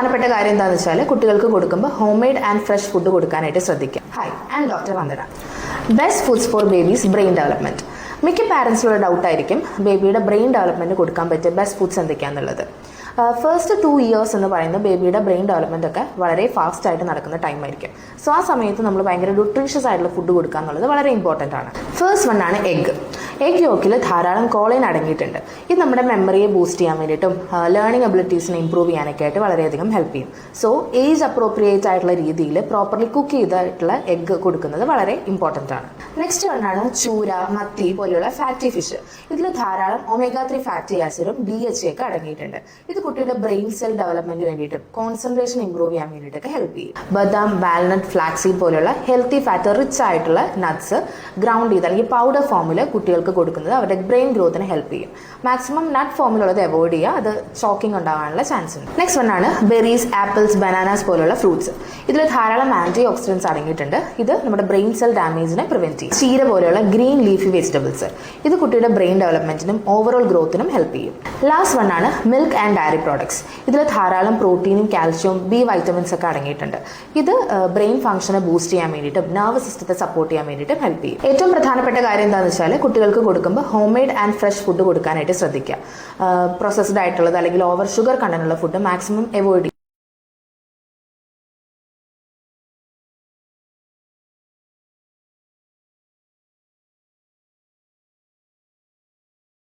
പ്രധാനപ്പെട്ട കാര്യം എന്താണെന്ന് വെച്ചാൽ കുട്ടികൾക്ക് കൊടുക്കുമ്പോൾ home made and fresh food കൊടുക്കാനായിട്ട് ശ്രദ്ധിക്കുക. Hi, I am doctor Vandana. Best foods for babies brain development. മിക്ക പാരൻസിനുള്ള ഡൗട്ടായിരിക്കും ബേബിയുടെ ബ്രെയിൻ ഡെവലപ്മെന്റ് കൊടുക്കാൻ പറ്റിയ ബെസ്റ്റ് ഫുഡ്സ് എന്തൊക്കെയാണെന്നുള്ളത്. ഫസ്റ്റ് 2 ഇയേഴ്സ് എന്ന് പറയുന്നത് ബേബിയുടെ ബ്രെയിൻ ഡെവലപ്മെന്റ് ഒക്കെ വളരെ ഫാസ്റ്റ് ആയിട്ട് നടക്കുന്ന ടൈം ആയിരിക്കും. സോ ആ സമയത്ത് നമ്മൾ ഭയങ്കര ന്യൂട്രീഷ്യസ് ആയിട്ടുള്ള ഫുഡ് കൊടുക്കുക എന്നുള്ളത് വളരെ ഇമ്പോർട്ടൻ്റ് ആണ്. ഫസ്റ്റ് വൺ ആണ് എഗ്. എഗ് യോക്കിൽ ധാരാളം കോളിൻ അടങ്ങിയിട്ടുണ്ട്. ഇത് നമ്മുടെ മെമ്മറിയെ ബൂസ്റ്റ് ചെയ്യാൻ വേണ്ടിയിട്ടും ലേണിംഗ് അബിലിറ്റീസിനെ ഇംപ്രൂവ് ചെയ്യാനൊക്കെ ആയിട്ട് വളരെയധികം ഹെൽപ്പ് ചെയ്യും. സോ ഏജ് അപ്രോപ്രിയേറ്റ് ആയിട്ടുള്ള രീതിയിൽ പ്രോപ്പർലി കുക്ക് ചെയ്തിട്ടുള്ള എഗ് കൊടുക്കുന്നത് വളരെ ഇമ്പോർട്ടൻ്റ് ആണ്. നെക്സ്റ്റ് വണ്ണാണ് ചൂര, മത്തി പോലെയുള്ള ഫാറ്റി ഫിഷ്. ഇതിൽ ധാരാളം omega-3 ഫാറ്റി ആസിഡും DHA ഒക്കെ അടങ്ങിയിട്ടുണ്ട്. ഇത് കുട്ടിയുടെ ബ്രെയിൻ സെൽ ഡെവലപ്മെന്റിന് വേണ്ടിയിട്ടും കോൺസെൻട്രേഷൻ ഇംപ്രൂവ് ചെയ്യാൻ വേണ്ടിയിട്ടൊക്കെ ഹെൽപ്പ് ചെയ്യും. ബദാം, വാൽനട്ട്, ഫ്ലാക്സീഡ് പോലെയുള്ള ഹെൽത്തി ഫാറ്റ് റിച്ച് ആയിട്ടുള്ള നട്ട്സ് ഗ്രൗണ്ട് ചെയ്ത് അല്ലെങ്കിൽ പൗഡർ ഫോമിൽ കുട്ടികൾക്ക് കൊടുക്കുന്നത് അവരുടെ ബ്രെയിൻ ഗ്രോത്തിന് ഹെൽപ്പ് ചെയ്യും. മാക്സിമം നട്ട് ഫോമിലുള്ളത് അവോയ്ഡ് ചെയ്യുക, അത് ചോക്കിംഗ് ഉണ്ടാകാനുള്ള ചാൻസ് ഉണ്ട്. നെക്സ്റ്റ് വണ്ണാണ് ബെറീസ്, ആപ്പിൾസ്, ബനാനാസ് പോലുള്ള ഫ്രൂട്ട്സ്. ഇതിൽ ധാരാളം ആന്റി ഓക്സിഡൻസ് അടങ്ങിയിട്ടുണ്ട്. ഇത് നമ്മുടെ ബ്രെയിൻ സെൽ ഡാമേജിനെ പ്രിവെന്റ് ചെയ്യും. ചീര പോലെയുള്ള ഗ്രീൻ ലീഫി വെജിറ്റബിൾസ്. ഇത് കുട്ടിയുടെ ബ്രെയിൻ ഡെവലപ്മെന്റിനും ഓവറോൾ ഗ്രോത്തിനും ഹെൽപ്പ് ചെയ്യും. ലാസ്റ്റ് വണ്ണാണ് മിൽക്ക് ആൻഡ് ഡയറി പ്രോഡക്ട്സ്. ഇതിൽ ധാരാളം പ്രോട്ടീനും കാൽഷ്യവും B വൈറ്റമിൻസ് ഒക്കെ അടങ്ങിയിട്ടുണ്ട്. ഇത് ബ്രെയിൻ ഫംഗ്ഷനെ ബൂസ്റ്റ് ചെയ്യാൻ വേണ്ടിയിട്ടും നെർവ് സിസ്റ്റത്തെ സപ്പോർട്ട് ചെയ്യാൻ വേണ്ടിയിട്ടും ഹെൽപ്പ് ചെയ്യും. ഏറ്റവും പ്രധാനപ്പെട്ട കാര്യം എന്താണെന്ന് വെച്ചാൽ കുട്ടികൾക്ക് കൊടുക്കുമ്പോൾ home made and fresh food കൊടുക്കാനായിട്ട് ശ്രദ്ധിക്കുക. പ്രോസസ്ഡ് ആയിട്ടുള്ളത് അല്ലെങ്കിൽ ഓവർ ഷുഗർ കണ്ടന്റുള്ള ഫുഡ് മാക്സിമം അവോയ്ഡ് ചെയ്യുക.